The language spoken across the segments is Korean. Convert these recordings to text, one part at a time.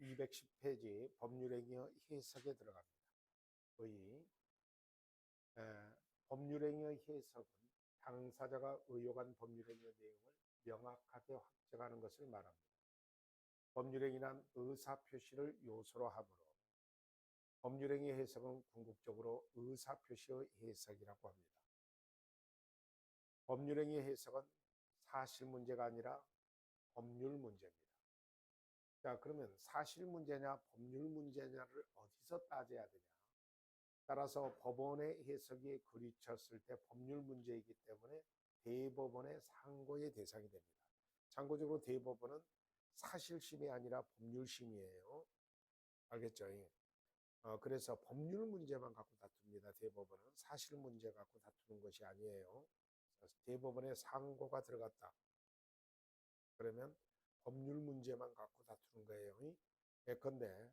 210페이지 법률행위의 해석에 들어갑니다. 의 법률행위의 해석은 당사자가 의혹한 법률행위의 내용을 명확하게 확정하는 것을 말합니다. 법률행위란 의사표시를 요소로 하므로 법률행위 해석은 궁극적으로 의사표시의 해석이라고 합니다. 법률행위 해석은 사실 문제가 아니라 법률 문제입니다. 자, 그러면 사실 문제냐 법률 문제냐를 어디서 따져야 되냐? 따라서 법원의 해석이 그리쳤을 때 법률 문제이기 때문에 대법원의 상고의 대상이 됩니다. 참고적으로 대법원은 사실심이 아니라 법률심이에요. 알겠죠? 그래서 법률 문제만 갖고 다툽니다. 대법원은 사실 문제 갖고 다투는 것이 아니에요. 대법원의 상고가 들어갔다. 그러면 법률 문제만 갖고 다투는 거예요. 예컨대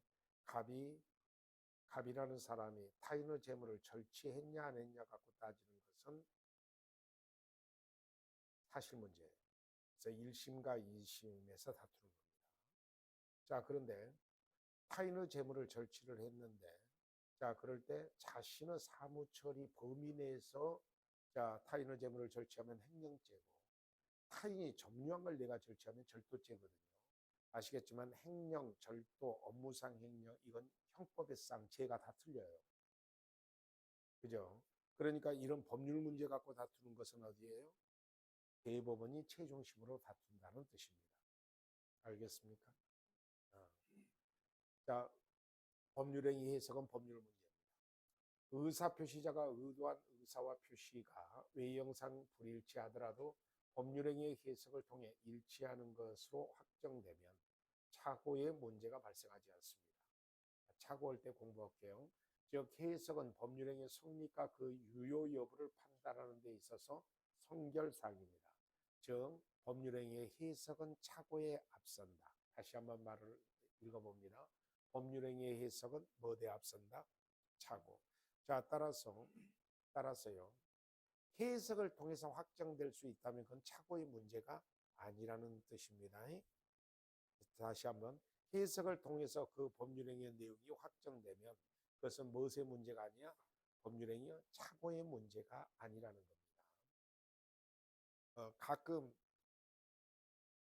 갑이라는 사람이 타인의 재물을 절취했냐 안 했냐 갖고 따지는 것은 사실 문제예요. 그래서 1심과 2심에서 다투는 겁니다. 자, 그런데 타인의 재물을 절취를 했는데, 자, 그럴 때 자신의 사무처리 범위 내에서 자, 타인의 재물을 절취하면 횡령죄고, 타인이 점유한 걸 내가 절취하면 절도죄거든요. 아시겠지만 횡령, 절도, 업무상 횡령 이건 형법상 죄가 다 틀려요. 그죠? 그러니까 이런 법률 문제 갖고 다투는 것은 어디예요? 대법원이 최종심으로 다툰다는 뜻입니다. 알겠습니까? 자, 법률행위 해석은 법률 문제입니다. 의사표시자가 의도한 의사와 표시가 외형상 불일치하더라도 법률행위의 해석을 통해 일치하는 것으로 확정되면 착오의 문제가 발생하지 않습니다. 착오할 때 공부할게요. 즉 해석은 법률행위의 성립과 그 유효 여부를 판단하는 데 있어서 성결사항입니다. 즉 법률행위의 해석은 착오에 앞선다. 다시 한번 말을 읽어봅니다. 법률행위의 해석은 뭐에 앞선다? 착오. 자, 따라서요. 해석을 통해서 확정될 수 있다면 그건 착오의 문제가 아니라는 뜻입니다. 다시 한번 해석을 통해서 그 법률행위의 내용이 확정되면 그것은 무엇의 문제가 아니야? 법률행위의 착오의 문제가 아니라는 겁니다. 가끔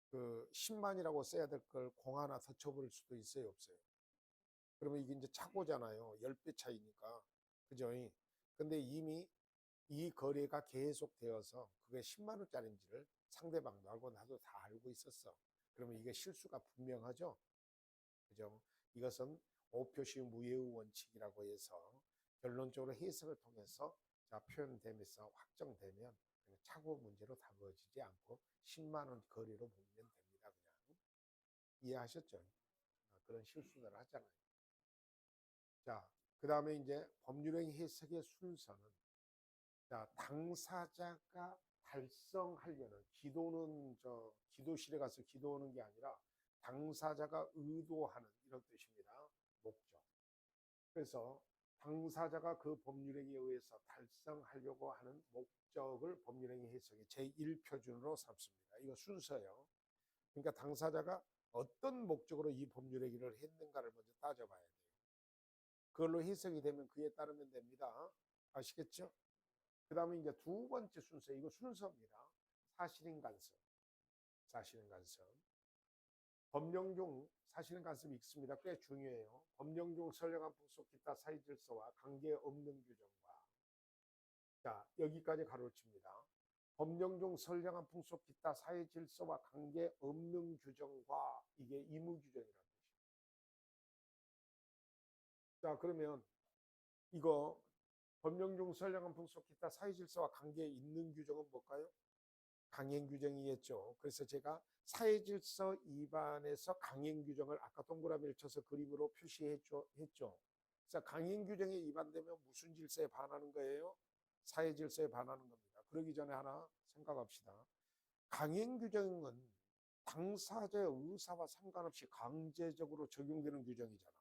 그 10만이라고 써야 될 걸 공 하나 더 쳐버릴 수도 있어요, 없어요? 그러면 이게 이제 착오잖아요. 10배 차이니까. 그죠? 근데 이미 이 거래가 계속되어서 그게 10만 원짜리인지를 상대방도 알고 나도 다 알고 있었어. 그러면 이게 실수가 분명하죠? 그죠? 이것은 오표시 무예의 원칙이라고 해서 결론적으로 해석을 통해서 자, 표현되면서 확정되면 착오 문제로 다가지지 않고 10만 원 거래로 보면 됩니다. 그냥 이해하셨죠? 그런 실수를 하잖아요. 자, 그 다음에 이제 법률행위 해석의 순서는 자, 당사자가 달성하려는 기도는 기도실에 가서 기도하는 게 아니라 당사자가 의도하는 이런 뜻입니다. 목적. 그래서 당사자가 그 법률행위에 의해서 달성하려고 하는 목적을 법률행위 해석의 제1표준으로 삼습니다. 이거 순서예요. 그러니까 당사자가 어떤 목적으로 이 법률행위를 했는가를 먼저 따져봐야 돼요. 그걸로 해석이 되면 그에 따르면 됩니다. 아시겠죠? 그 다음에 이제 두 번째 순서, 이거 순서입니다. 사실인 간섭. 사실인 간섭. 법령 중 사실인 간섭이 있습니다. 꽤 중요해요. 법령 중 선량한 풍속 기타 사회 질서와 관계없는 규정과 자, 여기까지 가로를 칩니다. 법령 중 선량한 풍속 기타 사회 질서와 관계없는 규정과 이게 의무 규정이라는 뜻이에요. 자, 그러면 이거 법령 중 선량한 풍속 기타 사회 질서와 관계 있는 규정은 뭘까요? 강행 규정이겠죠. 그래서 제가 사회 질서 위반에서 강행 규정을 아까 동그라미를 쳐서 그림으로 표시했죠. 그래서 강행 규정에 위반되면 무슨 질서에 반하는 거예요? 사회 질서에 반하는 겁니다. 그러기 전에 하나 생각합시다. 강행 규정은 당사자의 의사와 상관없이 강제적으로 적용되는 규정이잖아.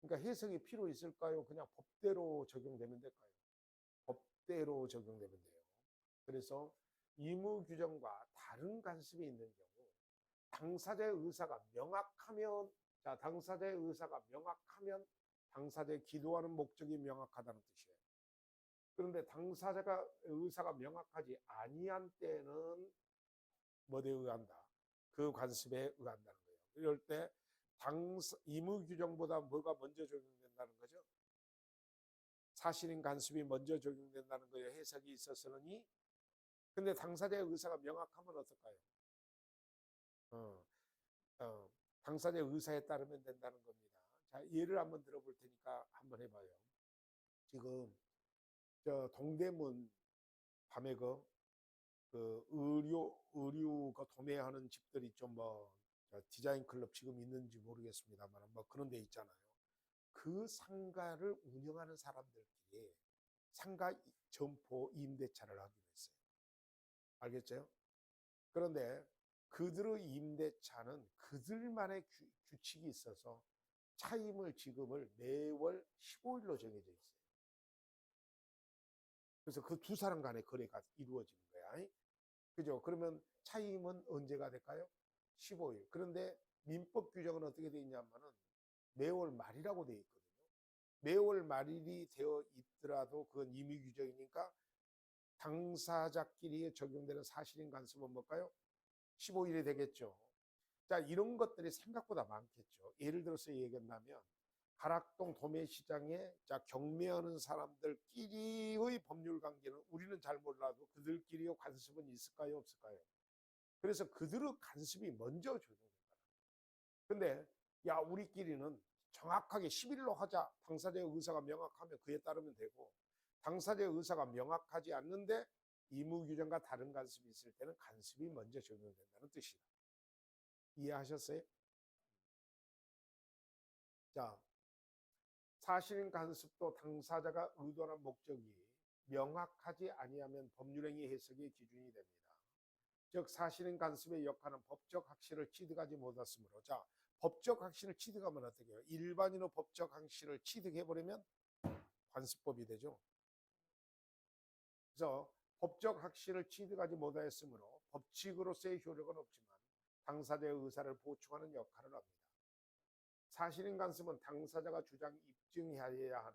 그러니까 해석이 필요 있을까요? 그냥 법대로 적용되면 될까요? 법대로 적용되면 돼요. 그래서 의무 규정과 다른 간섭이 있는 경우 당사자의 의사가 명확하면 자, 당사자의 의사가 명확하면 당사자의 기도하는 목적이 명확하다는 뜻이에요. 그런데 당사자가 의사가 명확하지 아니한 때는 뭐에 의한다? 그 관습에 의한다는 거예요. 이럴 때 의무 규정보다 뭐가 먼저 적용된다는 거죠? 사실인 간섭이 먼저 적용된다는 거예요. 해석이 있어서는. 근데 당사자의 의사가 명확하면 어떨까요? 어, 당사자의 의사에 따르면 된다는 겁니다. 자, 예를 한번 들어볼 테니까 한번 해봐요. 지금 저 동대문 밤에 그 의류 그 도매하는 집들이 좀 뭐 디자인 클럽 지금 있는지 모르겠습니다만 뭐 그런 데 있잖아요. 그 상가를 운영하는 사람들끼리 상가 점포 임대차를 하기로 했어요. 알겠죠? 그런데 그들의 임대차는 그들만의 규칙이 있어서 차임을 지급을 매월 15일로 정해져 있어요. 그래서 그 두 사람 간의 거래가 이루어지는 거야. 그죠? 그러면 차임은 언제가 될까요? 15일. 그런데 민법 규정은 어떻게 되어 있냐면은 매월 말이라고 되어 있거든요. 매월 말일이 되어 있더라도 그건 임의 규정이니까 당사자끼리 적용되는 사실인 간섭은 뭘까요? 15일이 되겠죠. 자, 이런 것들이 생각보다 많겠죠. 예를 들어서 얘기한다면 가락동 도매시장에 경매하는 사람들끼리의 법률 관계는 우리는 잘 몰라도 그들끼리의 간섭은 있을까요? 없을까요? 그래서 그들의 간섭이 먼저 적용된다. 근데 야, 우리끼리는 정확하게 10일로 하자. 당사자의 의사가 명확하면 그에 따르면 되고, 당사자의 의사가 명확하지 않는데 의무 규정과 다른 간섭이 있을 때는 간섭이 먼저 적용된다는 뜻이다. 이해하셨어요? 자, 사실인 간섭도 당사자가 의도한 목적이 명확하지 아니하면 법률행위 해석의 기준이 됩니다. 즉 사실인 간섭의 역할은 법적 확실을 취득하지 못했으므로, 자, 법적 확실을 취득하면 어떻게 해요? 일반인의 법적 확실을 취득해버리면 관습법이 되죠. 그래서 법적 확실을 취득하지 못하였으므로 법칙으로서의 효력은 없지만 당사자의 의사를 보충하는 역할을 합니다. 사실인 간섭은 당사자가 주장 입증해야 하나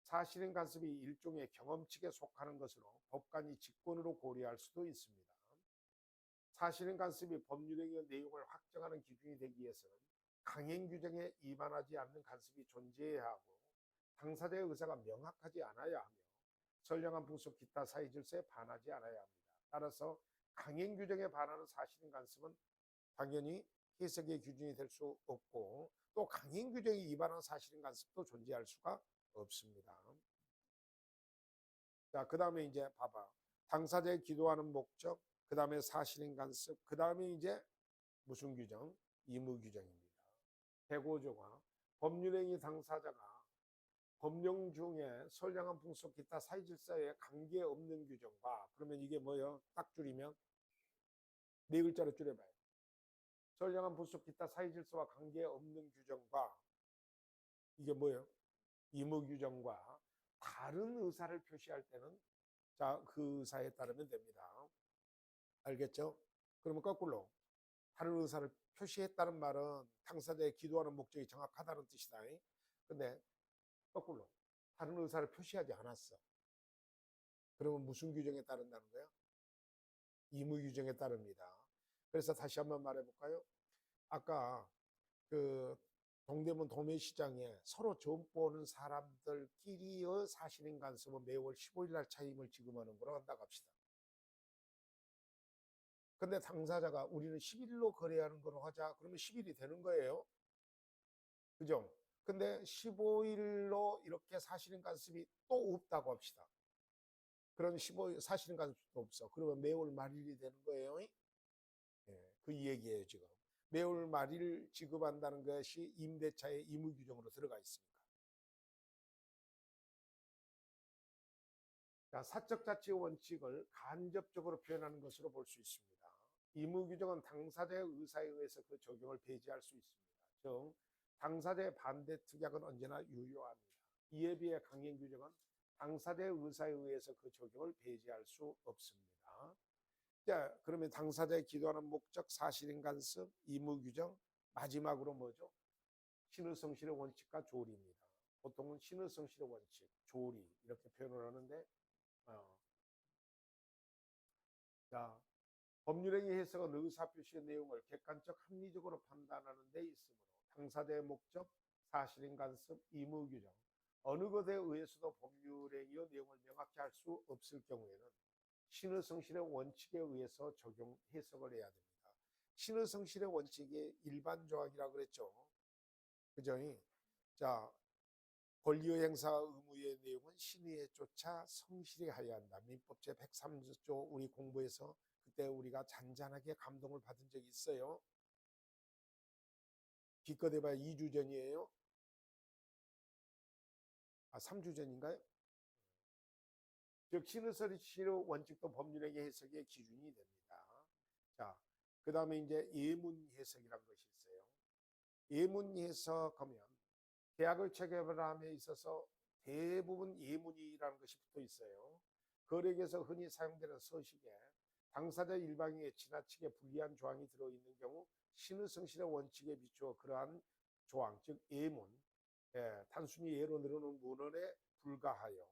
사실인 간섭이 일종의 경험칙에 속하는 것으로 법관이 직권으로 고려할 수도 있습니다. 사실인 간섭이 법률행위의 내용을 확정하는 기준이 되기 위해서는 강행 규정에 위반하지 않는 간섭이 존재해야 하고 당사자의 의사가 명확하지 않아야 하며 선량한 풍속 기타 사회 질서에 반하지 않아야 합니다. 따라서 강행 규정에 반하는 사실인 간섭은 당연히 해석의 기준이 될 수 없고 또 강행 규정에 위반한 사실인 간섭도 존재할 수가 없습니다. 자, 그 다음에 이제 봐봐. 당사자의 기도하는 목적, 그 다음에 사실인 간섭, 그 다음에 이제 무슨 규정? 의무 규정입니다. 대고조가 법률행위 당사자가 법령 중에 선량한 풍속 기타 사회질서에 관계없는 규정과 그러면 이게 뭐예요? 딱 줄이면 네 글자로 줄여봐요. 선량한 풍속 기타 사회질서와 관계없는 규정과 이게 뭐예요? 의무 규정과 다른 의사를 표시할 때는 자, 그 의사에 따르면 됩니다. 알겠죠? 그러면 거꾸로 다른 의사를 표시했다는 말은 당사자의 기도하는 목적이 정확하다는 뜻이다. 근데 거꾸로 다른 의사를 표시하지 않았어. 그러면 무슨 규정에 따른다는 거야? 의무 규정에 따릅니다. 그래서 다시 한번 말해볼까요? 아까 그 동대문 도매시장에 서로 점포하는 사람들끼리의 사실인 간섭은 매월 15일 날 차임을 지급하는 거로 한다고 합시다. 근데 당사자가 우리는 10일로 거래하는 거로 하자. 그러면 10일이 되는 거예요. 그죠? 근데 15일로 이렇게 사실인 간섭이 또 없다고 합시다. 그럼 15일 사실인 간섭도 없어. 그러면 매월 말일이 되는 거예요. 예, 그 얘기예요, 지금. 매월 말일 지급한다는 것이 임대차의 의무 규정으로 들어가 있습니다. 자, 사적 자치 원칙을 간접적으로 표현하는 것으로 볼 수 있습니다. 의무 규정은 당사자의 의사에 의해서 그 적용을 배제할 수 있습니다. 즉, 당사자의 반대 특약은 언제나 유효합니다. 이에 비해 강행 규정은 당사자의 의사에 의해서 그 적용을 배제할 수 없습니다. 자, 그러면 당사자의 기도하는 목적, 사실인 간섭, 의무 규정, 마지막으로 뭐죠? 신의성실의 원칙과 조리입니다. 보통은 신의성실의 원칙, 조리 이렇게 표현을 하는데 자, 법률행위 해석은 의사표시의 내용을 객관적 합리적으로 판단하는 데 있으므로 당사자의 목적, 사실인 간섭, 의무 규정 어느 것에 의해서도 법률행위의 내용을 명확히 할 수 없을 경우에는 신의성실의 원칙에 의해서 적용 해석을 해야 됩니다. 신의성실의 원칙이 일반 조항이라고 그랬죠. 그죠? 자, 권리의 행사 의무의 내용은 신의에 쫓아 성실히 하여야 한다. 민법 제 103조 우리 공부해서 그때 우리가 잔잔하게 감동을 받은 적이 있어요. 기껏 해봐야 2주 전이에요. 3주 전인가요? 즉 신의성실의 원칙도 법률행위 해석의 기준이 됩니다. 자, 그 다음에 이제 예문 해석이라는 것이 있어요. 예문 해석하면 계약을 체결함에 있어서 대부분 예문이라는 것이 붙어 있어요. 거래에서 흔히 사용되는 서식에 당사자 일방에게 지나치게 불리한 조항이 들어있는 경우 신의성실의 원칙에 비추어 그러한 조항, 즉 예문, 단순히 예로 늘어놓은 문헌에 불과하여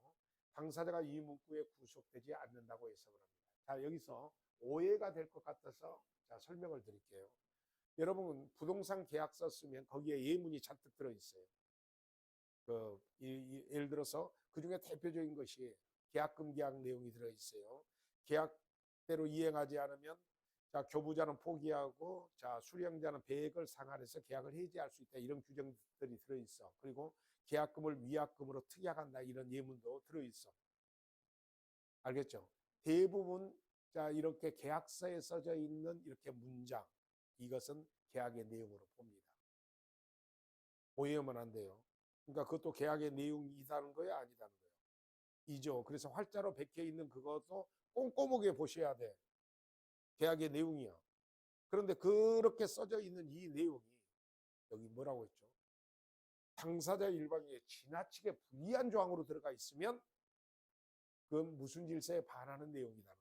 당사자가 이 문구에 구속되지 않는다고 해석을 합니다. 자, 여기서 오해가 될 것 같아서 설명을 드릴게요. 여러분 부동산 계약서 쓰면 거기에 예문이 잔뜩 들어있어요. 예를 들어서 그 중에 대표적인 것이 계약금 계약 내용이 들어있어요. 계약대로 이행하지 않으면 교부자는 포기하고 수령자는 배액을 상환해서 계약을 해지할 수 있다. 이런 규정들이 들어있어. 그리고 계약금을 위약금으로 특약한다. 이런 예문도 들어있어. 알겠죠? 대부분 이렇게 계약서에 써져 있는 이렇게 문장 이것은 계약의 내용으로 봅니다. 오해하면 안 돼요. 그러니까 그것도 계약의 내용이다는 거야, 아니다는 거야? 이죠. 그래서 활자로 박혀 있는 그것도 꼼꼼하게 보셔야 돼. 계약의 내용이야. 그런데 그렇게 써져 있는 이 내용이 여기 뭐라고 했죠? 당사자 일방에 지나치게 불리한 조항으로 들어가 있으면 그건 무슨 질서에 반하는 내용이라는 거야.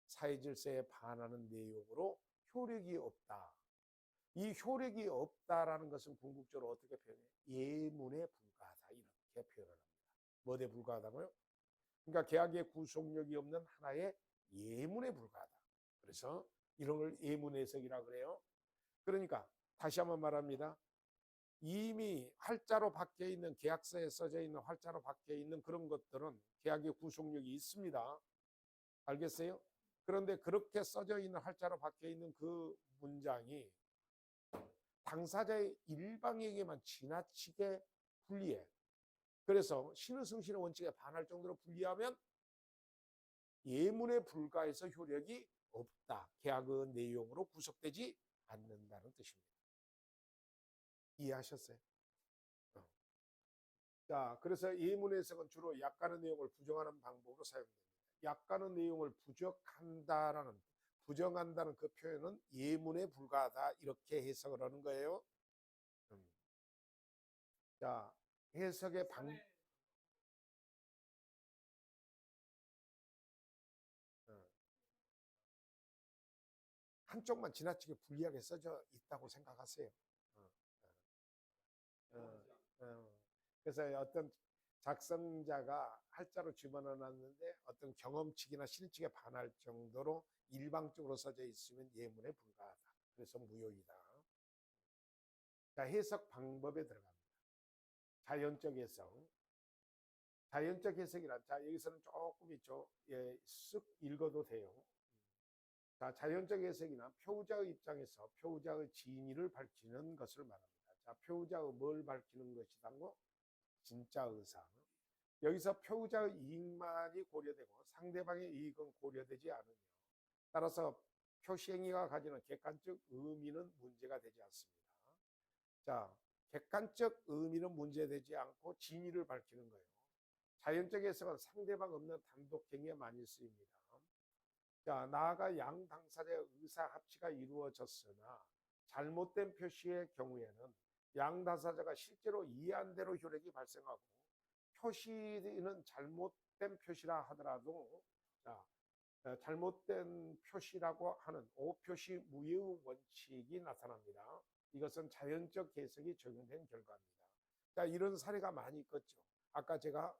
사회 질서에 반하는 내용으로 효력이 없다. 이 효력이 없다라는 것은 궁극적으로 어떻게 표현해? 예문에 불과하다 이렇게 표현을 합니다. 뭐에 불과하다고요? 그러니까 계약의 구속력이 없는 하나의 예문에 불과하다. 그래서 이런 걸 예문 해석이라고 그래요. 그러니까 다시 한번 말합니다. 이미 활자로 박혀 있는 계약서에 써져 있는 활자로 박혀 있는 그런 것들은 계약의 구속력이 있습니다. 알겠어요? 그런데 그렇게 써져 있는 활자로 박혀 있는 그 문장이 당사자의 일방에게만 지나치게 불리해. 그래서 신의성실의 원칙에 반할 정도로 불리하면 예문에 불과해서 효력이 없다. 계약의 내용으로 구속되지 않는다는 뜻입니다. 이해하셨어요? 자, 그래서 예문 해석은 주로 약간의 내용을 부정하는 방법으로 사용됩니다. 약간의 내용을 부정한다는 그 표현은 예문에 불과하다 이렇게 해석을 하는 거예요. 자, 해석의 한쪽만 지나치게 불리하게 써져 있다고 생각하세요. 그래서 어떤 작성자가 할자로 집어넣어 놨는데 어떤 경험칙이나 실칙에 반할 정도로 일방적으로 써져 있으면 예문에 불과하다. 그래서 무효이다. 자, 해석 방법에 들어갑니다. 자연적 해석. 자연적 해석이란, 여기서는 조금 있죠. 쓱 읽어도 돼요. 자, 자연적 해석이나 표우자의 입장에서 표우자의 진위를 밝히는 것을 말합니다. 자, 표우자의 뭘 밝히는 것이다고? 진짜 의사. 여기서 표우자의 이익만이 고려되고 상대방의 이익은 고려되지 않으며 따라서 표시행위가 가지는 객관적 의미는 문제가 되지 않습니다. 자, 객관적 의미는 문제되지 않고 진위를 밝히는 거예요. 자연적 해석은 상대방 없는 단독행위에 많이 쓰입니다. 자, 나아가 양 당사자의 의사 합치가 이루어졌으나 잘못된 표시의 경우에는 양 당사자가 실제로 이해한 대로 효력이 발생하고 표시는 잘못된 표시라 하더라도 잘못된 표시라고 하는 오표시 무효의 원칙이 나타납니다. 이것은 자연적 해석이 적용된 결과입니다. 자, 이런 사례가 많이 있겠죠. 아까 제가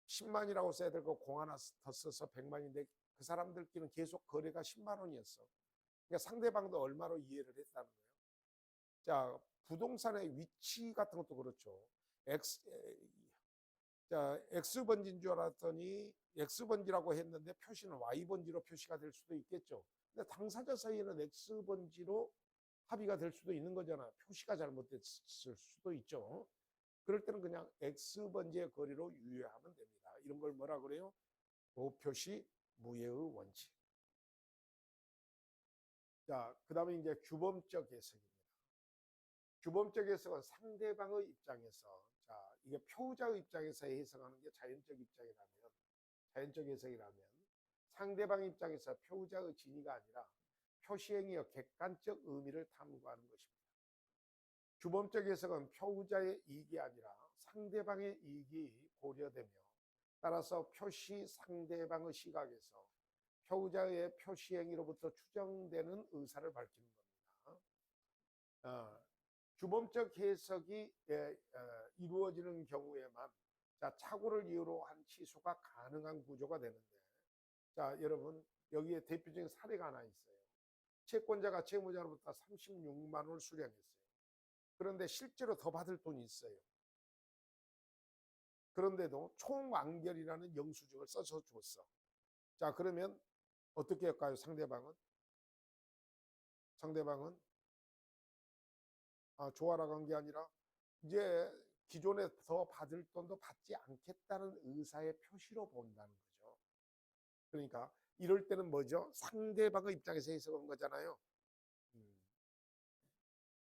10만이라고 써야 될 거 공 하나 더 써서 100만인데 그 사람들끼리는 계속 거래가 10만 원이었어. 그러니까 상대방도 얼마로 이해를 했다는 거예요. 자, 부동산의 위치 같은 것도 그렇죠. X번지인 줄 알았더니 X번지라고 했는데 표시는 Y번지로 표시가 될 수도 있겠죠. 근데 당사자 사이에는 X번지로 합의가 될 수도 있는 거잖아. 표시가 잘못됐을 수도 있죠. 그럴 때는 그냥 X번지의 거리로 유효하면 됩니다. 이런 걸 뭐라 그래요? 오표시 무효의 원칙. 자, 그 다음에 이제 규범적 해석입니다. 규범적 해석은 상대방의 입장에서, 자, 이게 표자의 입장에서 해석하는 게 자연적 해석이라면 상대방 입장에서 표자의 진위가 아니라 표시행위의 객관적 의미를 탐구하는 것입니다. 규범적 해석은 표자의 이익이 아니라 상대방의 이익이 고려되며 따라서 표시 상대방의 시각에서 표자의 표시행위로부터 추정되는 의사를 밝히는 겁니다. 규범적 해석이 이루어지는 경우에만 착오를 이유로 한 취소가 가능한 구조가 되는데, 자, 여러분 여기에 대표적인 사례가 하나 있어요. 채권자가 채무자로부터 36만 원을 수령했어요. 그런데 실제로 더 받을 돈이 있어요. 그런데도 총완결이라는 영수증을 써서 줬어. 자, 그러면 어떻게 할까요? 상대방은 좋아라고 한 게 아니라 이제 기존에 더 받을 돈도 받지 않겠다는 의사의 표시로 본다는 거죠. 그러니까 이럴 때는 뭐죠? 상대방의 입장에서 해석한 거잖아요.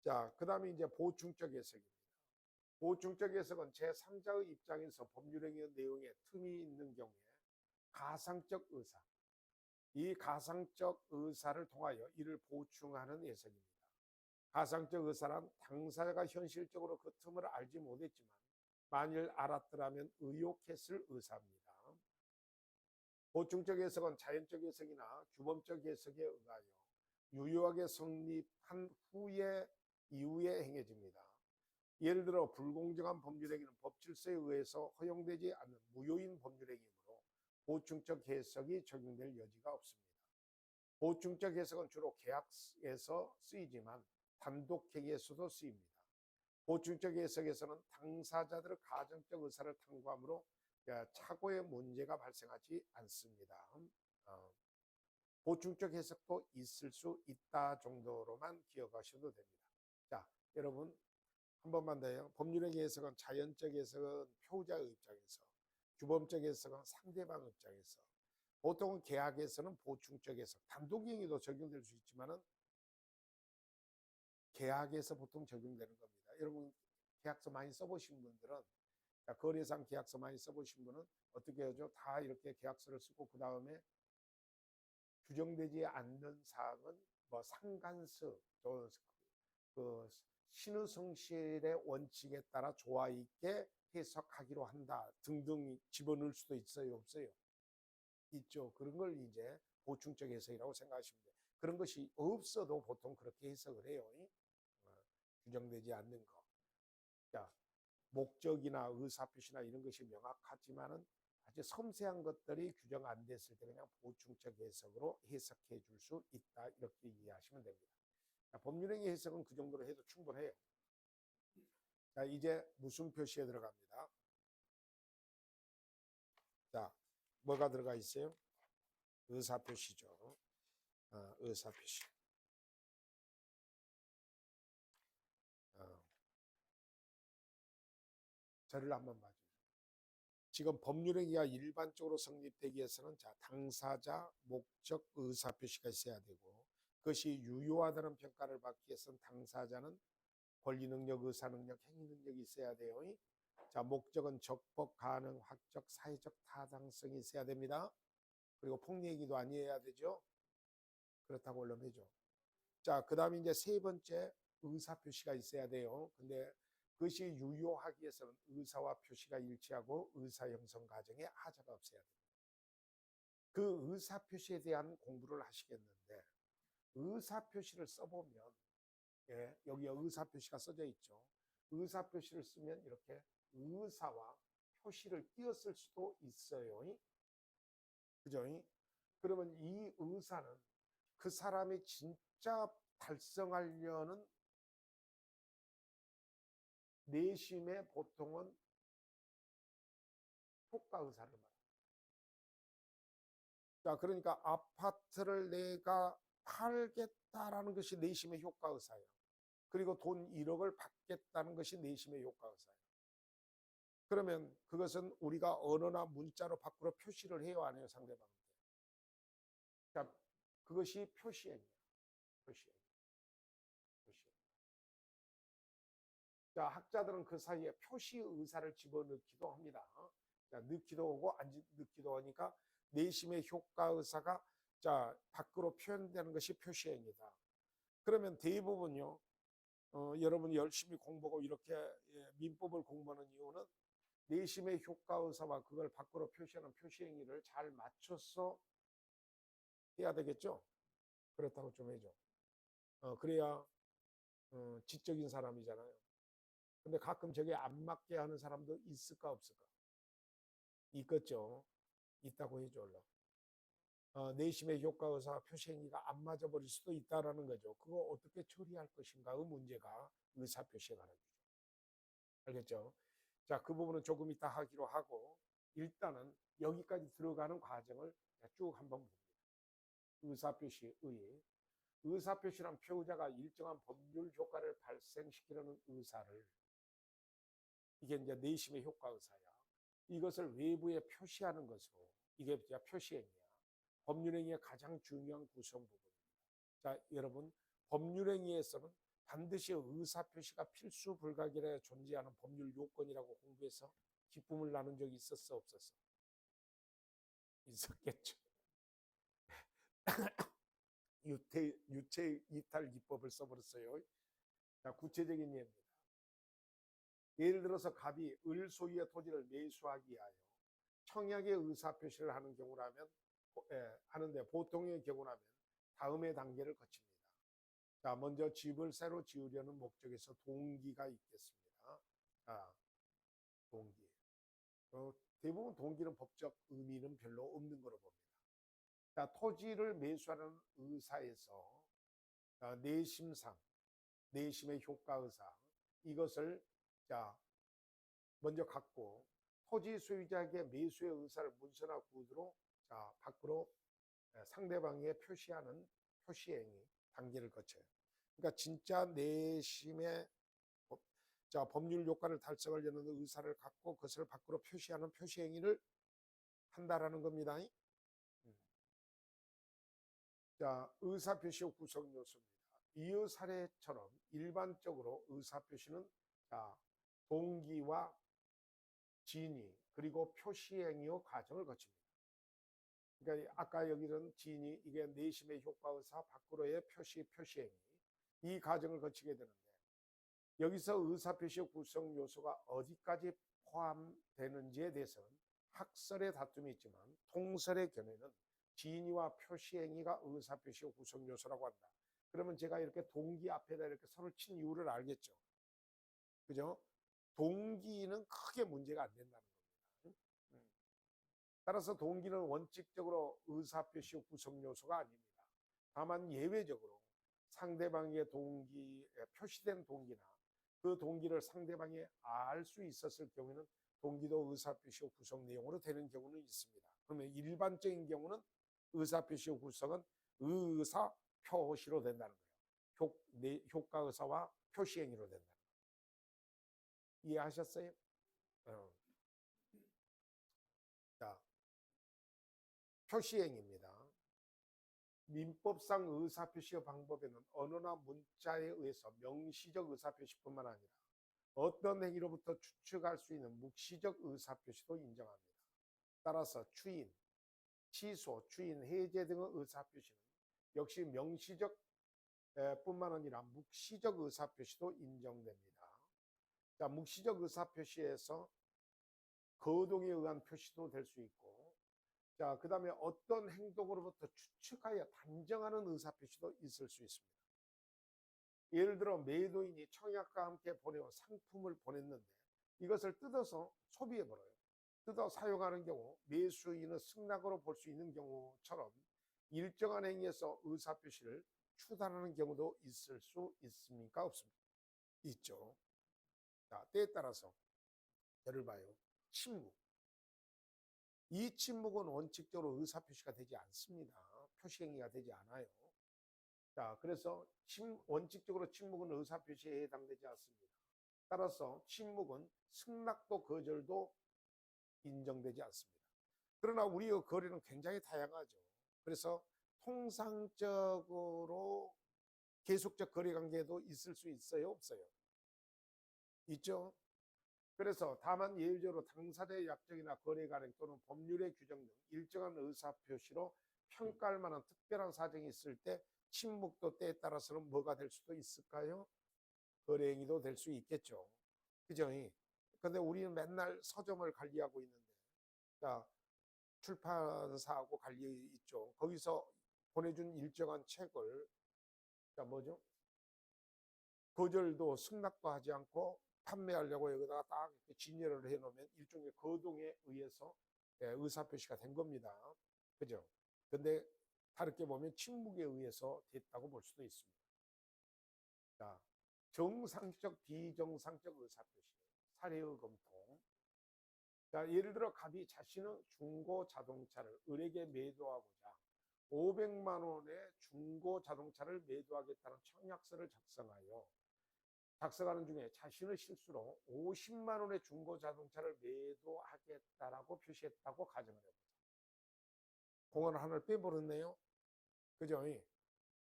자, 그 다음에 이제 보충적 해석입니다. 보충적 해석은 제3자의 입장에서 법률행위 내용에 틈이 있는 경우에 가상적 의사, 이 가상적 의사를 통하여 이를 보충하는 해석입니다. 가상적 의사란 당사자가 현실적으로 그 틈을 알지 못했지만 만일 알았더라면 의혹했을 의사입니다. 보충적 해석은 자연적 해석이나 규범적 해석에 의하여 유효하게 성립한 이후에 행해집니다. 예를 들어 불공정한 법률행위는 법질서에 의해서 허용되지 않는 무효인 법률행위이므로 보충적 해석이 적용될 여지가 없습니다. 보충적 해석은 주로 계약에서 쓰이지만 단독행위에서도 쓰입니다. 보충적 해석에서는 당사자들의 가정적 의사를 탐구하므로 착오의 문제가 발생하지 않습니다. 보충적 해석도 있을 수 있다 정도로만 기억하셔도 됩니다. 자, 여러분 한 번만 더요. 법률행위 해석은 자연적 해석은 표자의 입장에서, 규범적 해석은 상대방 입장에서, 보통은 계약에서는 보충적 해석, 단독행위도 적용될 수 있지만은 계약에서 보통 적용되는 겁니다. 여러분 계약서 많이 써보신 분들은, 거래상 계약서 많이 써보신 분은 어떻게 하죠? 다 이렇게 계약서를 쓰고 그 다음에 규정되지 않는 사항은 뭐 상관서, 그 신의성실의 원칙에 따라 조화 있게 해석하기로 한다 등등 집어넣을 수도 있어요, 없어요? 있죠. 그런 걸 이제 보충적 해석이라고 생각하시면 돼요. 그런 것이 없어도 보통 그렇게 해석을 해요. 규정되지 않는 거. 자, 목적이나 의사표시나 이런 것이 명확하지만은 아주 섬세한 것들이 규정 안 됐을 때 그냥 보충적 해석으로 해석해 줄 수 있다, 이렇게 이해하시면 됩니다. 자, 법률행위 해석은 그 정도로 해도 충분해요. 자, 이제 무슨 표시에 들어갑니다. 자, 뭐가 들어가 있어요? 의사표시죠. 의사표시. 저를 한번 봐주세요. 지금 법률행위가 일반적으로 성립되기 위해서는 당사자, 목적, 의사표시가 있어야 되고, 그것이 유효하다는 평가를 받기 위해서는 당사자는 권리능력, 의사능력, 행위능력이 있어야 돼요. 자, 목적은 적법, 가능, 확적, 사회적 타당성이 있어야 됩니다. 그리고 폭리행위도 아니어야 되죠. 그렇다고 올려내죠. 자, 그 다음에 이제 세 번째 의사표시가 있어야 돼요. 근데 그것이 유효하기 위해서는 의사와 표시가 일치하고 의사 형성 과정에 하자가 없어야 됩니다. 그 의사표시에 대한 공부를 하시겠는데 의사표시를 써보면 예, 여기 의사표시가 써져 있죠. 의사표시를 쓰면 이렇게 의사와 표시를 띄었을 수도 있어요. 그죠? 그러면 이 의사는 그 사람이 진짜 달성하려는 내심의 보통은 효과 의사를 말합니다. 자, 그러니까 아파트를 내가 팔겠다라는 것이 내심의 효과 의사예요. 그리고 돈 1억을 받겠다는 것이 내심의 효과 의사예요. 그러면 그것은 우리가 언어나 문자로 밖으로 표시를 해요, 안 해요, 상대방한테? 자, 그것이 표시행위예요. 표시행위. 표시행위. 자, 학자들은 그 사이에 표시 의사를 집어넣기도 합니다. 자, 넣기도 하고 안 넣기도 하니까 내심의 효과 의사가 자, 밖으로 표현되는 것이 표시행위다. 그러면 대부분요, 여러분이 열심히 공부하고 이렇게 예, 민법을 공부하는 이유는 내심의 효과 의사와 그걸 밖으로 표시하는 표시행위를 잘 맞춰서 해야 되겠죠? 그렇다고 좀 해줘. 그래야 지적인 사람이잖아요. 근데 가끔 저게 안 맞게 하는 사람도 있을까 없을까? 있겠죠. 있다고 해줘. 내심의 효과 의사와 표시행위가 안 맞아버릴 수도 있다라는 거죠. 그거 어떻게 처리할 것인가의 문제가 의사표시에 관한 거죠. 알겠죠? 자, 그 부분은 조금 이따 하기로 하고 일단은 여기까지 들어가는 과정을 쭉 한번 봅니다. 의사표시 의사표시란 표의자가 일정한 법률 효과를 발생시키려는 의사를 이게 이제 내심의 효과 의사야. 이것을 외부에 표시하는 것으로 이게 표시행위야. 법률행위의 가장 중요한 구성 부분입니다. 자, 여러분 법률행위에서는 반드시 의사표시가 필수 불가결에 존재하는 법률 요건이라고 공부해서 기쁨을 나눈 적이 있었어 없었어? 있었겠죠. 유체 이탈 기법을 써버렸어요. 자, 구체적인 예입니다. 예를 들어서 갑이 을 소유의 토지를 매수하기 위하여 청약의 의사표시를 하는 경우라면 하는데 보통의 경우라면 다음의 단계를 거칩니다. 자, 먼저 집을 새로 지으려는 목적에서 동기가 있겠습니다. 자, 동기. 대부분 동기는 법적 의미는 별로 없는 거로 봅니다. 자, 토지를 매수하는 의사에서 내심상, 내심의 효과 의사 이것을 자 먼저 갖고 토지 소유자에게 매수의 의사를 문서나 구두로 자 밖으로 상대방에 표시하는 표시행위 단계를 거쳐요. 그러니까 진짜 내심의 자 법률 효과를 달성하려는 의사를 갖고 그것을 밖으로 표시하는 표시행위를 한다라는 겁니다. 자, 의사표시의 구성 요소입니다. 이어 사례처럼 일반적으로 의사표시는 자, 동기와 진위 그리고 표시행위의 과정을 거칩니다. 그러니까 아까 여기는 진위 이게 내심의 효과 의사 밖으로의 표시행위 이 과정을 거치게 되는데 여기서 의사표시의 구성 요소가 어디까지 포함되는지에 대해서는 학설의 다툼이 있지만 통설의 견해는 진위와 표시행위가 의사표시의 구성 요소라고 한다. 그러면 제가 이렇게 동기 앞에다 이렇게 선을 친 이유를 알겠죠. 그죠? 동기는 크게 문제가 안 된다는 겁니다. 따라서 동기는 원칙적으로 의사표시의 구성 요소가 아닙니다. 다만 예외적으로 상대방의 동기에 표시된 동기나 그 동기를 상대방이 알 수 있었을 경우에는 동기도 의사표시의 구성 내용으로 되는 경우는 있습니다. 그러면 일반적인 경우는 의사표시의 구성은 의사표시로 된다는 거예요. 효과 의사와 표시행위로 된다는 거예요. 이해하셨어요? 자, 표시행위입니다. 민법상 의사표시의 방법에는 언어나 문자에 의해서 명시적 의사표시뿐만 아니라 어떤 행위로부터 추측할 수 있는 묵시적 의사표시도 인정합니다. 따라서 추인, 취소, 추인, 해제 등의 의사표시는 역시 명시적 뿐만 아니라 묵시적 의사표시도 인정됩니다. 자, 묵시적 의사표시에서 거동에 의한 표시도 될 수 있고 자, 그 다음에 어떤 행동으로부터 추측하여 단정하는 의사표시도 있을 수 있습니다. 예를 들어 매도인이 청약과 함께 보내온 상품을 보냈는데 이것을 뜯어서 소비해버려요. 뜯어 사용하는 경우 매수인은 승낙으로 볼 수 있는 경우처럼 일정한 행위에서 의사표시를 추단하는 경우도 있을 수 있습니까? 없습니까? 있죠. 자, 때에 따라서 예를 봐요. 침묵. 이 침묵은 원칙적으로 의사표시가 되지 않습니다. 표시행위가 되지 않아요. 자, 그래서 원칙적으로 침묵은 의사표시에 해당되지 않습니다. 따라서 침묵은 승낙도 거절도 인정되지 않습니다. 그러나 우리의 거래는 굉장히 다양하죠. 그래서 통상적으로 계속적 거래 관계도 있을 수 있어요? 없어요? 있죠. 그래서 다만 예외적으로 당사자의 약정이나 거래 관행 또는 법률의 규정 등 일정한 의사표시로 평가할 만한 특별한 사정이 있을 때 침묵도 때에 따라서는 뭐가 될 수도 있을까요? 거래 행위도 될 수 있겠죠. 그죠? 근데 우리는 맨날 서점을 관리하고 있는데, 자, 출판사하고 관리 있죠. 거기서 보내준 일정한 책을, 자, 뭐죠? 거절도 승낙도 하지 않고 판매하려고 여기다가 딱 이렇게 진열을 해놓으면 일종의 거동에 의해서 의사표시가 된 겁니다. 그죠? 근데 다르게 보면 침묵에 의해서 됐다고 볼 수도 있습니다. 자, 정상적, 비정상적 의사표시, 사례의 검토. 자, 예를 들어 갑이 자신의 중고 자동차를 을에게 매도하고자 500만 원의 중고 자동차를 매도하겠다는 청약서를 작성하는 중에 자신의 실수로 50만 원의 중고 자동차를 매도하겠다라고 표시했다고 가정을 해보자. 공원 하나를 빼버렸네요. 그죠?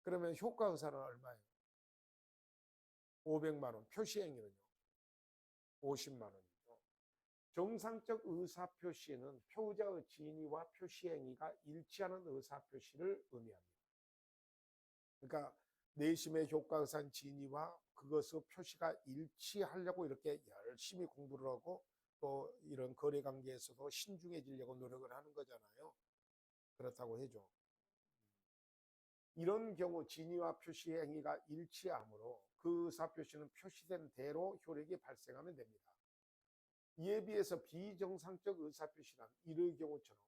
그러면 효과의사는 얼마예요? 500만 원. 표시행위는요? 50만 원이죠. 정상적 의사표시는 표자의 진위와 표시행위가 일치하는 의사표시를 의미합니다. 그러니까 내심의 효과의사인 진위와 그것의 표시가 일치하려고 이렇게 열심히 공부를 하고 또 이런 거래관계에서도 신중해지려고 노력을 하는 거잖아요. 그렇다고 해줘. 이런 경우 진위와 표시 행위가 일치하므로 그 의사표시는 표시된 대로 효력이 발생하면 됩니다. 이에 비해서 비정상적 의사표시란 이의 경우처럼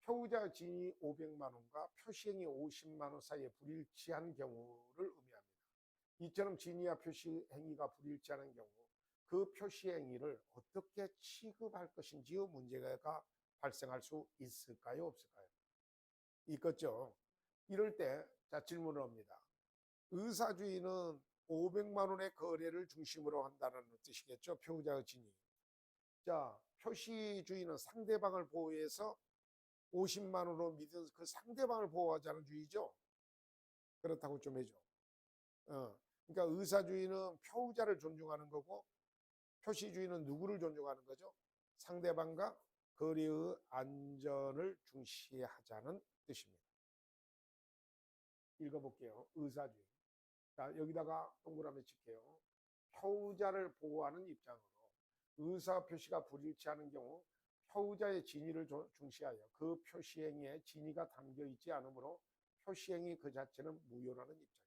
표의자 진위 500만 원과 표시행위 50만 원 사이에 불일치한 경우를 의미합니다. 이처럼 진위와 표시행위가 불일치하는 경우 그 표시행위를 어떻게 취급할 것인지의 문제가 발생할 수 있을까요? 없을까요? 있겠죠. 이럴 때 자, 질문을 합니다. 의사주의는 500만 원의 거래를 중심으로 한다는 뜻이겠죠. 표의자의 진위. 자, 표시주의는 상대방을 보호해서 50만 원으로 믿은 그 상대방을 보호하자는 주의죠. 그렇다고 좀 해줘. 그러니까 의사주의는 표의자를 존중하는 거고 표시주의는 누구를 존중하는 거죠? 상대방과 거래의 안전을 중시하자는 뜻입니다. 읽어볼게요. 의사주의. 자, 여기다가 동그라미 칠게요. 표의자를 보호하는 입장으로 의사표시가 불일치하는 경우 표의자의 진위를 중시하여 그 표시행위에 진위가 담겨있지 않으므로 표시행위 그 자체는 무효라는 입장입니다.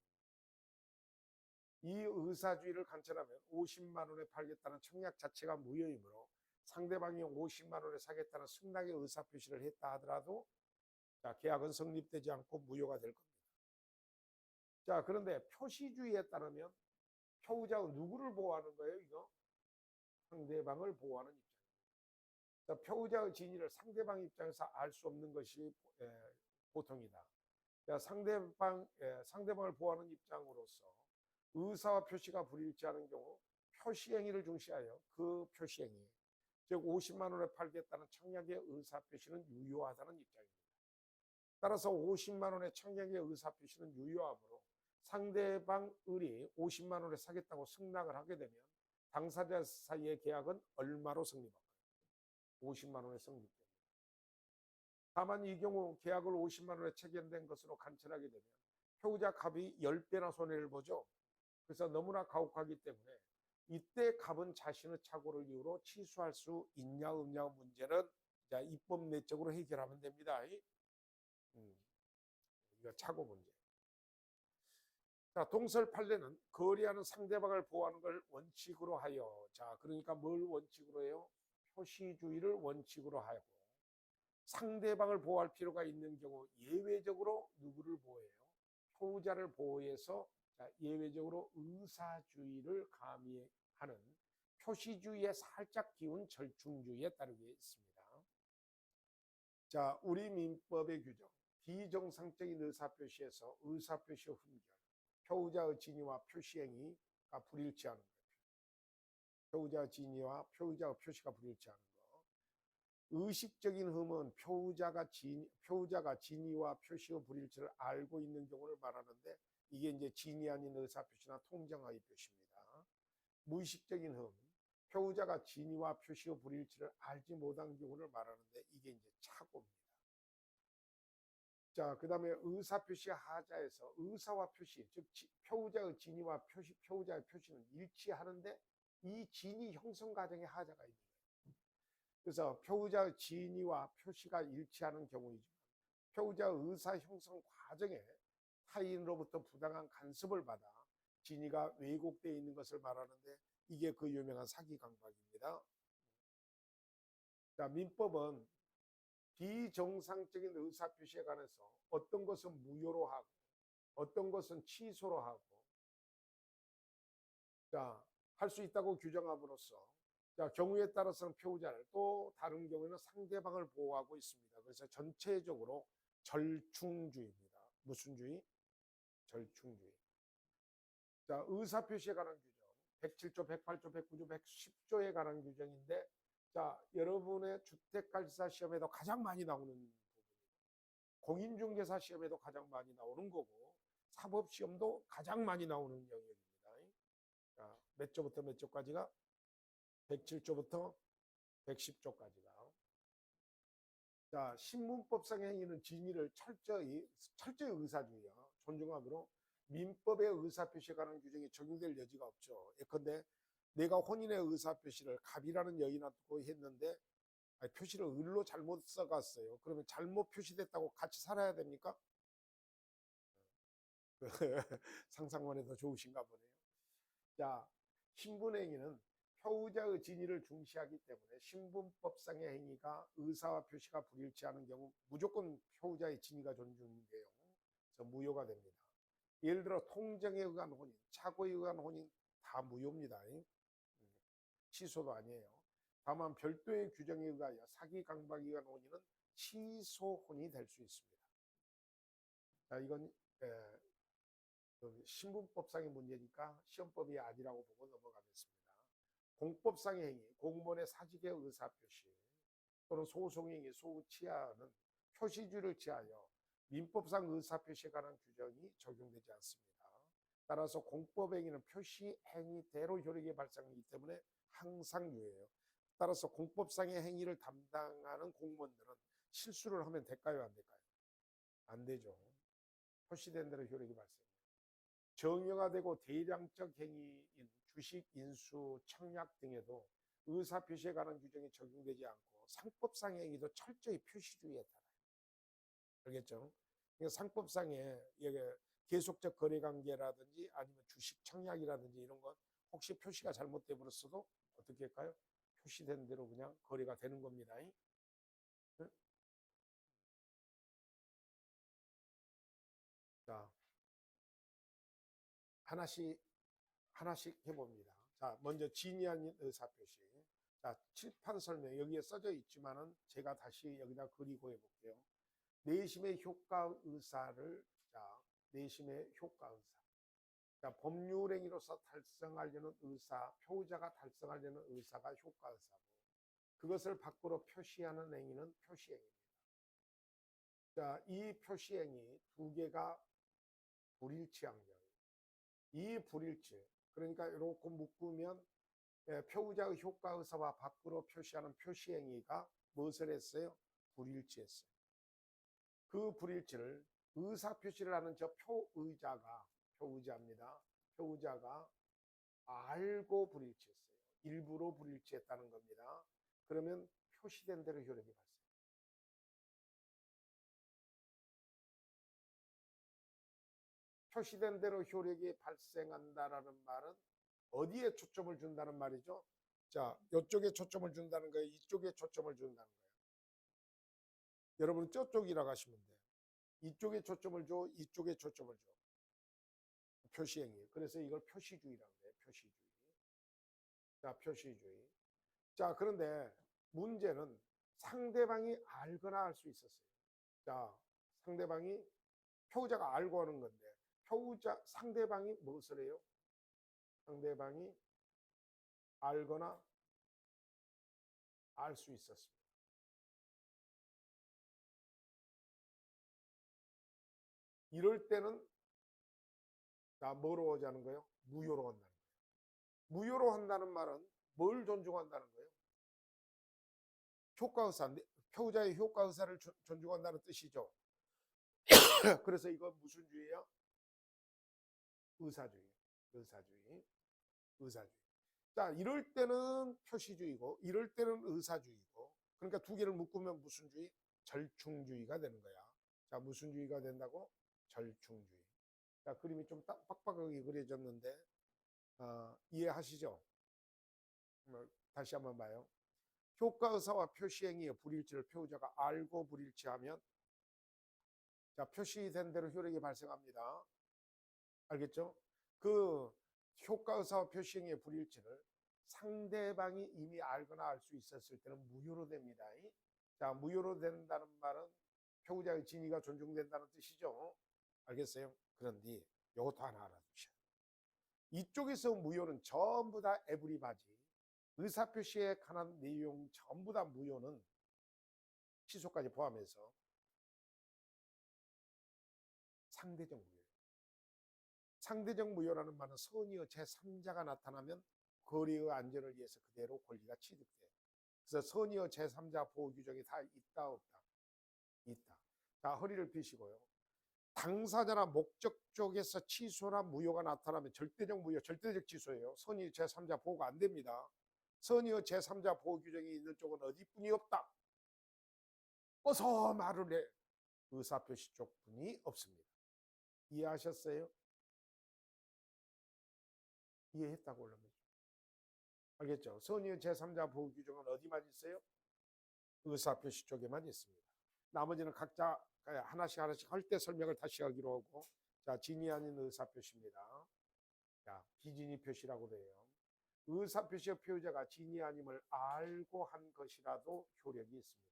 이 의사주의를 관철하면 50만 원에 팔겠다는 청약 자체가 무효이므로 상대방이 50만 원에 사겠다는 승낙의 의사표시를 했다 하더라도 자, 계약은 성립되지 않고 무효가 될 겁니다. 자, 그런데 표시주의에 따르면 표의자가 누구를 보호하는 거예요, 이거? 상대방을 보호하는 입장입니다. 자, 표의자의 진위를 상대방 입장에서 알 수 없는 것이 보통이다. 자, 상대방을 보호하는 입장으로서 의사와 표시가 불일치하는 경우 표시행위를 중시하여 그 표시행위, 즉 50만 원에 팔겠다는 청약의 의사표시는 유효하다는 입장입니다. 따라서 50만 원의 청약의 의사표시는 유효하므로 상대방 을이 50만 원에 사겠다고 승낙을 하게 되면 당사자 사이의 계약은 얼마로 성립할까요? 50만 원에 성립됩니다. 다만 이 경우 계약을 50만 원에 체결된 것으로 관철하게 되면 표의자 갑이 10배나 손해를 보죠. 그래서 너무나 가혹하기 때문에 이때 갑은 자신의 착오를 이유로 취소할 수 있냐 없냐 문제는 자, 입법 내적으로 해결하면 됩니다. 이거 착오 문제. 자, 동설 판례는 거래하는 상대방을 보호하는 걸 원칙으로 하여, 자, 그러니까 뭘 원칙으로 해요? 표시주의를 원칙으로 하고, 상대방을 보호할 필요가 있는 경우 예외적으로 누구를 보호해요? 표자를 보호해서, 자, 예외적으로 의사주의를 가미하는 표시주의에 살짝 기운 절충주의에 따르게 있습니다. 자, 우리 민법의 규정, 비정상적인 의사표시에서 의사표시의 훈결, 표의자의 진위와 표시행위가 불일치하는 거예요. 표의자의 진위와 표의자의 표시가 불일치하는 거. 의식적인 흠은 표의자가 진위와 표시의 불일치를 알고 있는 경우를 말하는데, 이게 이제 진위 아닌 의사표시나 통정의 표시입니다. 무의식적인 흠, 표의자가 진위와 표시의 불일치를 알지 못한 경우를 말하는데, 이게 이제 착오입니다. 자, 그 다음에 의사표시 하자에서 의사와 표시, 즉 표의자의 진위와 표의자의 표시는 일치하는데, 이 진위 형성 과정에 하자가 있는 거예요. 그래서 표의자의 진위와 표시가 일치하는 경우이지만, 표의자의 의사 형성 과정에 타인으로부터 부당한 간섭을 받아 진위가 왜곡되어 있는 것을 말하는데, 이게 그 유명한 사기강박입니다. 자, 민법은 비정상적인 의사표시에 관해서 어떤 것은 무효로 하고 어떤 것은 취소로 하고, 자, 할 수 있다고 규정함으로써, 자, 경우에 따라서는 표의자를, 또 다른 경우에는 상대방을 보호하고 있습니다. 그래서 전체적으로 절충주의입니다. 무슨 주의? 절충주의. 자, 의사표시에 관한 규정 107조, 108조, 109조, 110조에 관한 규정인데, 자, 여러분의 주택관리사 시험에도 가장 많이 나오는 부분이고, 공인중개사 시험에도 가장 많이 나오는 거고, 사법시험도 가장 많이 나오는 영역입니다. 자, 몇 조부터 몇 조까지가? 107조부터 110조까지가. 자, 신문법상의 행위는 진위를 철저히 의사주의야 존중하므로 민법의 의사표시에 관한 규정이 적용될 여지가 없죠. 예컨대 내가 혼인의 의사표시를 갑이라는 여인하고 했는데, 표시를 을로 잘못 써갔어요. 그러면 잘못 표시됐다고 같이 살아야 됩니까? 상상만 해도 좋으신가 보네요. 자, 신분행위는 표의자의 진위를 중시하기 때문에 신분법상의 행위가 의사와 표시가 불일치하는 경우 무조건 표의자의 진위가 존중돼요. 그래서 무효가 됩니다. 예를 들어 통정에 의한 혼인, 착오에 의한 혼인 다 무효입니다. 취소도 아니에요. 다만 별도의 규정에 의하여 사기 강박에 의한 혼인은 취소혼이 될 수 있습니다. 자, 이건 신분법상의 문제니까 시험법이 아니라고 보고 넘어가겠습니다. 공법상의 행위, 공무원의 사직의 의사표시 또는 소송행위, 소치하는 표시주의를 취하여 민법상 의사표시에 관한 규정이 적용되지 않습니다. 따라서 공법행위는 표시행위대로 효력이 발생하기 때문에 항상 유예해요. 따라서 공법상의 행위를 담당하는 공무원들은 실수를 하면 될까요, 안 될까요? 안 되죠. 표시된 대로 효력이 발생해요. 정형화되고 대량적 행위인 주식, 인수, 청약 등에도 의사표시에 관한 규정이 적용되지 않고 상법상의 행위도 철저히 표시주의에 따라요. 알겠죠? 그러니까 상법상에 계속적 거래관계라든지 아니면 주식 청약이라든지 이런 건 혹시 표시가 잘못돼 버렸어도 어떻게 할까요? 표시된 대로 그냥 거래가 되는 겁니다. 응? 자, 하나씩 해봅니다. 자, 먼저 진위 아닌 의사표시. 자, 칠판 설명 여기에 써져 있지만은 제가 다시 여기다 그리고 해볼게요. 내심의 효과 의사를, 자, 내심의 효과 의사. 자, 법률행위로서 달성하려는 의사, 표의자가 달성하려는 의사가 효과 의사고, 그것을 밖으로 표시하는 행위는 표시행위입니다. 자, 이 표시행위 두 개가 불일치한 경우, 이 불일치, 그러니까 이렇게 묶으면 표의자의 효과 의사와 밖으로 표시하는 표시행위가 무엇을 했어요? 불일치했어요. 그 불일치를 의사표시를 하는 저 표의자입니다. 표의자가 알고 불일치했어요. 일부러 불일치했다는 겁니다. 그러면 표시된 대로 효력이 발생해요. 표시된 대로 효력이 발생한다라는 말은 어디에 초점을 준다는 말이죠? 자, 이쪽에 초점을 준다는 거예요? 이쪽에 초점을 준다는 거예요? 여러분은 저쪽이라고 하시면 돼요. 이쪽에 초점을 줘, 이쪽에 초점을 줘. 표시행위. 그래서 이걸 표시주의라고 해요. 표시주의. 자, 표시주의. 자, 그런데 문제는 상대방이 알거나 알 수 있었어요. 자, 상대방이 표자가 알고 하는 건데 상대방이 무엇을 해요? 상대방이 알거나 알 수 있었습니다. 이럴 때는 자, 뭐로 하자는 거예요? 무효로 한다는 거예요. 무효로 한다는 말은 뭘 존중한다는 거예요? 효과의사, 표자의 효과의사를 존중한다는 뜻이죠. 그래서 이건 무슨 주의야? 의사주의. 의사주의. 의사주의. 자, 이럴 때는 표시주의고 이럴 때는 의사주의고, 그러니까 두 개를 묶으면 무슨 주의? 절충주의가 되는 거야. 자, 무슨 주의가 된다고? 절충주의. 자, 그림이 좀 빡빡하게 그려졌는데 이해하시죠? 다시 한번 봐요. 효과의사와 표시행위의 불일치를 표자가 알고 불일치하면 자, 표시된 대로 효력이 발생합니다. 알겠죠? 그 효과의사와 표시행위의 불일치를 상대방이 이미 알거나 알 수 있었을 때는 무효로 됩니다. 자, 무효로 된다는 말은 표자의 진위가 존중된다는 뜻이죠. 알겠어요? 그런데 이것도 하나 알아두셔야 돼요. 이쪽에서 무효는 전부 다 에브리바디, 의사표시에 관한 내용 전부 다 무효는 취소까지 포함해서 상대적 무효예요. 상대적 무효라는 말은 선의의 제3자가 나타나면 거리의 안전을 위해서 그대로 권리가 취득돼요. 그래서 선의의 제3자 보호 규정이 다 있다 없다? 있다. 자, 허리를 펴시고요. 당사자나 목적 쪽에서 취소나 무효가 나타나면 절대적 무효, 절대적 취소예요. 선의 제3자 보호가 안 됩니다. 선의의 제3자 보호 규정이 있는 쪽은 어디뿐이 없다? 어서 말을 해. 의사표시 쪽뿐이 없습니다. 이해하셨어요? 이해했다고 올라면 알겠죠? 선의의 제3자 보호 규정은 어디만 있어요? 의사표시 쪽에만 있습니다. 나머지는 각자 하나씩 할 때 설명을 다시 하기로 하고, 자, 진위 아닌 의사표시입니다. 자, 비진위 표시라고 돼요. 의사표시의 표자가 진위 아님을 알고 한 것이라도 효력이 있습니다.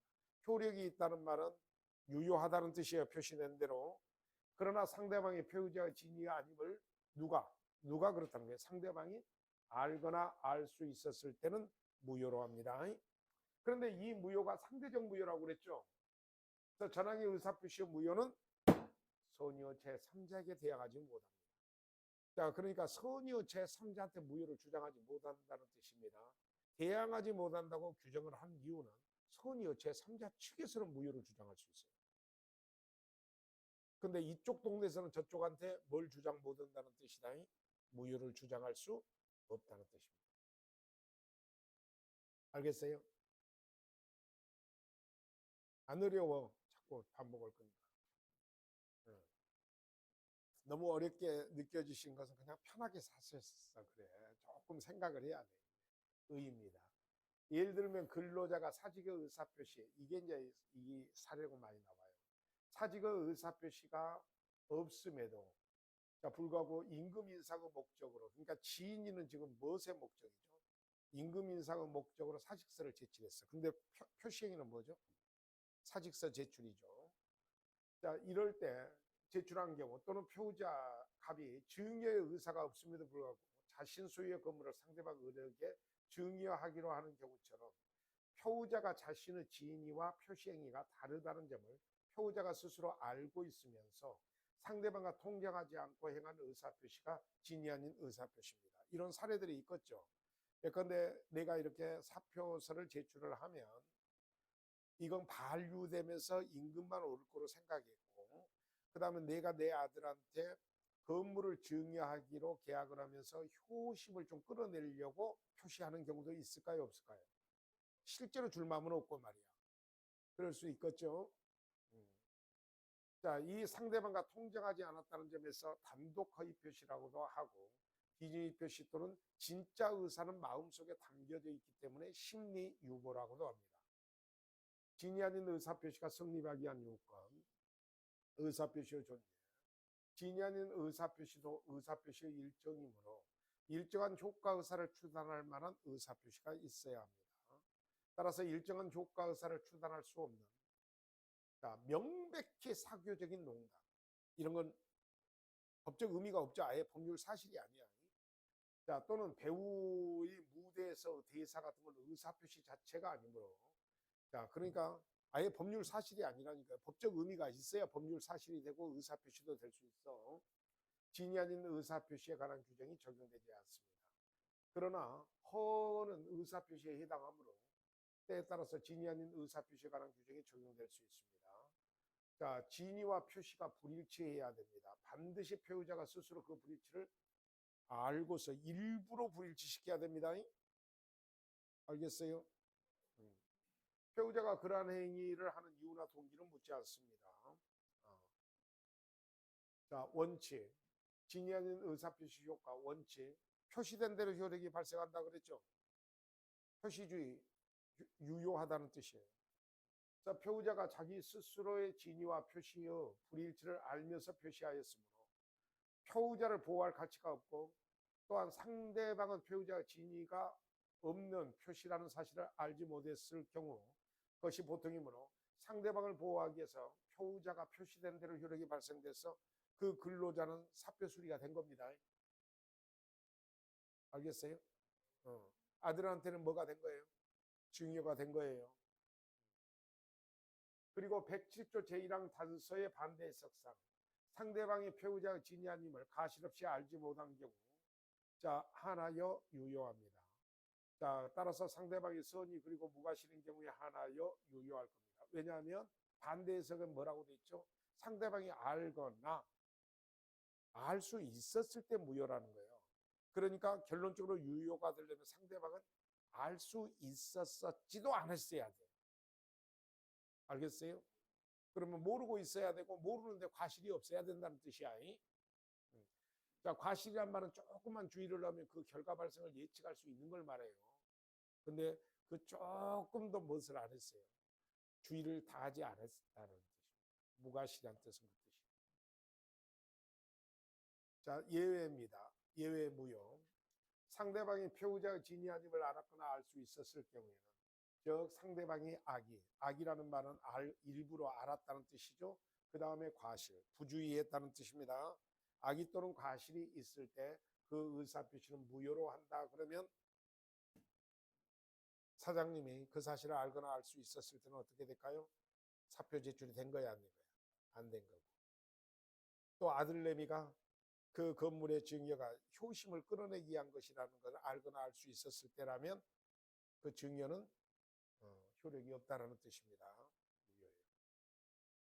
효력이 있다는 말은 유효하다는 뜻이에요. 표시된 대로. 그러나 상대방의 표자의 진위 아님을 누가 그렇다는 거예요? 상대방이 알거나 알 수 있었을 때는 무효로 합니다. 그런데 이 무효가 상대적 무효라고 그랬죠. 그래서 전항의 의사표시의 무효는 선의의 제3자에게 대항하지 못합니다. 자, 그러니까 선의의 제3자한테 무효를 주장하지 못한다는 뜻입니다. 대항하지 못한다고 규정을 한 이유는 선의의 제3자 측에서는 무효를 주장할 수 있어요. 근데 이쪽 동네에서는 저쪽한테 뭘 주장 못한다는 뜻이다. 무효를 주장할 수 없다는 뜻입니다. 알겠어요? 안 어려워. 자꾸 반복할 거니까. 너무 어렵게 느껴지신 것은 그냥 편하게 사셨어. 그래. 조금 생각을 해야 돼. 의입니다. 예를 들면 근로자가 사직의 의사표시, 이게 이제 이 사례가 많이 나와요. 사직의 의사표시가 없음에도 불구하고 임금 인상의 목적으로, 그러니까 지인이는 지금 무엇의 목적이죠? 임금 인상의 목적으로 사직서를 제출했어. 근데 표시행위는 뭐죠? 사직서 제출이죠. 자, 이럴 때 제출한 경우 또는 표자 갑이 증여의 의사가 없음에도 불구하고 자신 소유의 건물을 상대방 의뢰에게 증여하기로 하는 경우처럼 표자가 자신의 지인이와 표시행위가 다르다는 점을 표자가 스스로 알고 있으면서 상대방과 통정하지 않고 행한 의사표시가 진위 아닌 의사표시입니다. 이런 사례들이 있겠죠. 예컨대 내가 이렇게 사표서를 제출을 하면 이건 반류되면서 임금만 오를 거로 생각했고, 그 다음에 내가 내 아들한테 건물을 증여하기로 계약을 하면서 효심을 좀 끌어내려고 표시하는 경우도 있을까요, 없을까요? 실제로 줄 마음은 없고 말이야. 그럴 수 있겠죠. 자, 이 상대방과 통정하지 않았다는 점에서 단독 허위 표시라고도 하고, 비준의 표시 또는 진짜 의사는 마음속에 담겨져 있기 때문에 심리 유보라고도 합니다. 진위 아닌 의사 표시가 성립하기 위한 요건, 의사 표시의 존재. 진위 아닌 의사 표시도 의사 표시의 일종이므로 일정한 효과 의사를 추단할 만한 의사 표시가 있어야 합니다. 따라서 일정한 효과 의사를 추단할 수 없는, 자, 명백히 사교적인 농담, 이런 건 법적 의미가 없죠. 아예 법률 사실이 아니야. 자, 또는 배우의 무대에서 대사 같은 건 의사 표시 자체가 아니므로, 자, 그러니까 아예 법률 사실이 아니라니까. 법적 의미가 있어야 법률 사실이 되고 의사 표시도 될 수 있어. 진위 아닌 의사 표시에 관한 규정이 적용되지 않습니다. 그러나 허는 의사 표시에 해당하므로 때에 따라서 진위 아닌 의사 표시에 관한 규정이 적용될 수 있습니다. 자, 진위와 표시가 불일치해야 됩니다. 반드시 표의자가 스스로 그 불일치를 알고서 일부러 불일치시켜야 됩니다. 알겠어요? 표의자가 그러한 행위를 하는 이유나 동기는 묻지 않습니다. 자, 원칙. 진위 아닌 의사표시 효과 원칙. 표시된 대로 효력이 발생한다 그랬죠? 표시주의, 유효하다는 뜻이에요. 자, 표의자가 자기 스스로의 진위와 표시의 불일치를 알면서 표시하였으므로 표의자를 보호할 가치가 없고, 또한 상대방은 표의자의 진위가 없는 표시라는 사실을 알지 못했을 경우 그것이 보통이므로 상대방을 보호하기 위해서 표의자가 표시된 대로 효력이 발생돼서 그 근로자는 사표 수리가 된 겁니다. 알겠어요? 아들한테는 뭐가 된 거예요? 증여가 된 거예요. 그리고 107조 제1항 단서의 반대 해석상 상대방이 표의자의 진위 아님을 가실 없이 알지 못한 경우, 자, 하나여 유효합니다. 자, 따라서 상대방이 선의 그리고 무과실인 경우에 하나여 유효할 겁니다. 왜냐하면 반대 해석은 뭐라고 돼 있죠? 상대방이 알거나 알 수 있었을 때 무효라는 거예요. 그러니까 결론적으로 유효가 되려면 상대방은 알 수 있었지도 않았어야 돼. 알겠어요? 그러면 모르고 있어야 되고 모르는데 과실이 없어야 된다는 뜻이야. 자, 과실이란 말은 조금만 주의를 하면 그 결과 발생을 예측할 수 있는 걸 말해요. 근데 그 조금 더 무엇을 안 했어요? 주의를 다하지 않았다는 뜻입니다. 무과실이란 뜻은 그 뜻이에요. 자, 예외입니다. 예외 무효. 상대방이 표의자의 진위 아님을 알았거나 알 수 있었을 경우에는, 즉 상대방이 악이라는 말은 일부러 알았다는 뜻이죠. 그 다음에 과실, 부주의했다는 뜻입니다. 악의 또는 과실이 있을 때 그 의사표시는 무효로 한다. 그러면 사장님이 그 사실을 알거나 알 수 있었을 때는 어떻게 될까요? 사표 제출이 된 거야, 안 된 거야? 안 된 거고. 또 아들내미가 그 건물의 증여가 효심을 끌어내기 위한 것이라는 것을 알거나 알 수 있었을 때라면 그 증여는 효력이 없다라는 뜻입니다. 무효예요.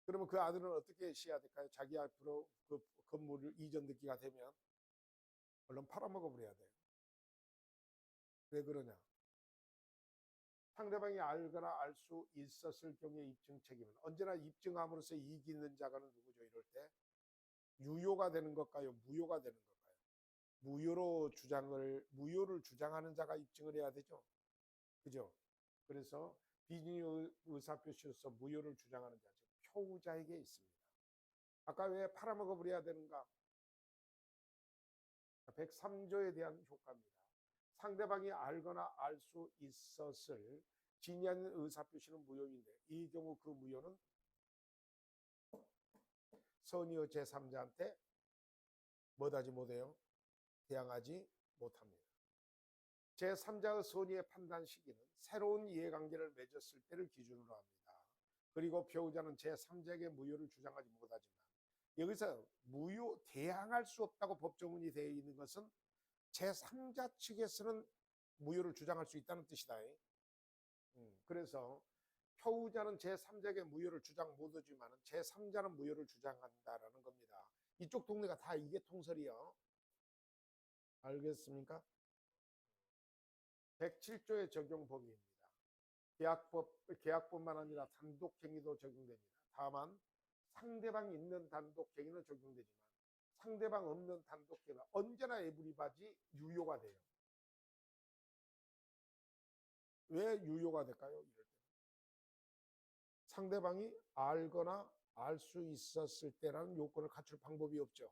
그러면 그 아들은 어떻게 해야 될까요? 자기 앞으로 그 건물을 이전 듣기가 되면 얼른 팔아먹어 버려야 돼요. 왜 그러냐? 상대방이 알거나 알 수 있었을 경우의 입증 책임은 언제나 입증함으로써 이익이 있는 자가 누구죠? 이럴 때 유효가 되는 것까요? 무효가 되는 것까요? 무효를 주장하는 자가 입증을 해야 되죠. 그죠? 그래서 비준의 의사표시로서 무효를 주장하는 자, 즉 표의자에게 있습니다. 아까 왜 팔아먹어 버려야 되는가? 103조에 대한 효과입니다. 상대방이 알거나 알 수 있었을 진위 아닌 의사표시는 무효인데, 이 경우 그 무효는 선의의 제3자한테 뭐하지 못해요? 대항하지 못합니다. 제3자의 선의의 판단 시기는 새로운 이해관계를 맺었을 때를 기준으로 합니다. 그리고 표의자는 제3자에게 무효를 주장하지 못하지만, 여기서 대항할 수 없다고 법조문이 되어 있는 것은 제3자 측에서는 무효를 주장할 수 있다는 뜻이다. 그래서 표의자는 제3자에게 무효를 주장 못하지만 제3자는 무효를 주장한다라는 겁니다. 이쪽 동네가 다 이게 통설이요. 알겠습니까? 107조의 적용 범위입니다. 계약법만 아니라 단독행위도 적용됩니다. 다만 상대방이 있는 단독행위는 적용되지만 상대방 없는 단독행위는 언제나 에브리바디 유효가 돼요. 왜 유효가 될까요? 이럴 때 상대방이 알거나 알 수 있었을 때라는 요건을 갖출 방법이 없죠.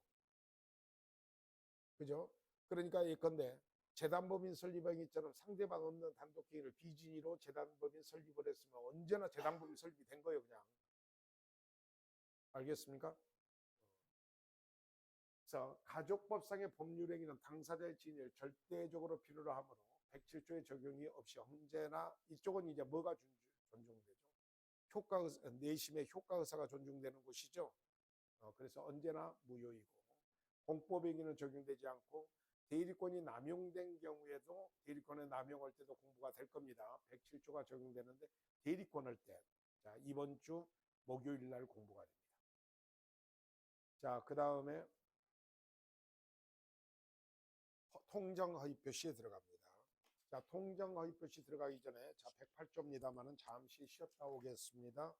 그죠? 그러니까 예컨대 재단법인 설립행위처럼 상대방 없는 단독행위를 비진위로 재단법인 설립을 했으면 언제나 재단법인 설립이 된 거예요. 그냥. 알겠습니까? 그래서 가족법상의 법률행위는 당사자의 진위를 절대적으로 필요로 하므로 107조의 적용이 없이 언제나 이쪽은 이제 뭐가 존중되죠? 내심의 효과의사가 존중되는 곳이죠. 그래서 언제나 무효이고 공법행위는 적용되지 않고 대리권이 남용된 경우에도 대리권을 남용할 때도 공부가 될 겁니다. 107조가 적용되는데 대리권할 때 자, 이번 주 목요일 날 공부가 됩니다. 자, 그 다음에 통정허위 표시에 들어갑니다. 자, 통정허위 표시 들어가기 전에 자, 108조입니다만은 잠시 쉬었다 오겠습니다.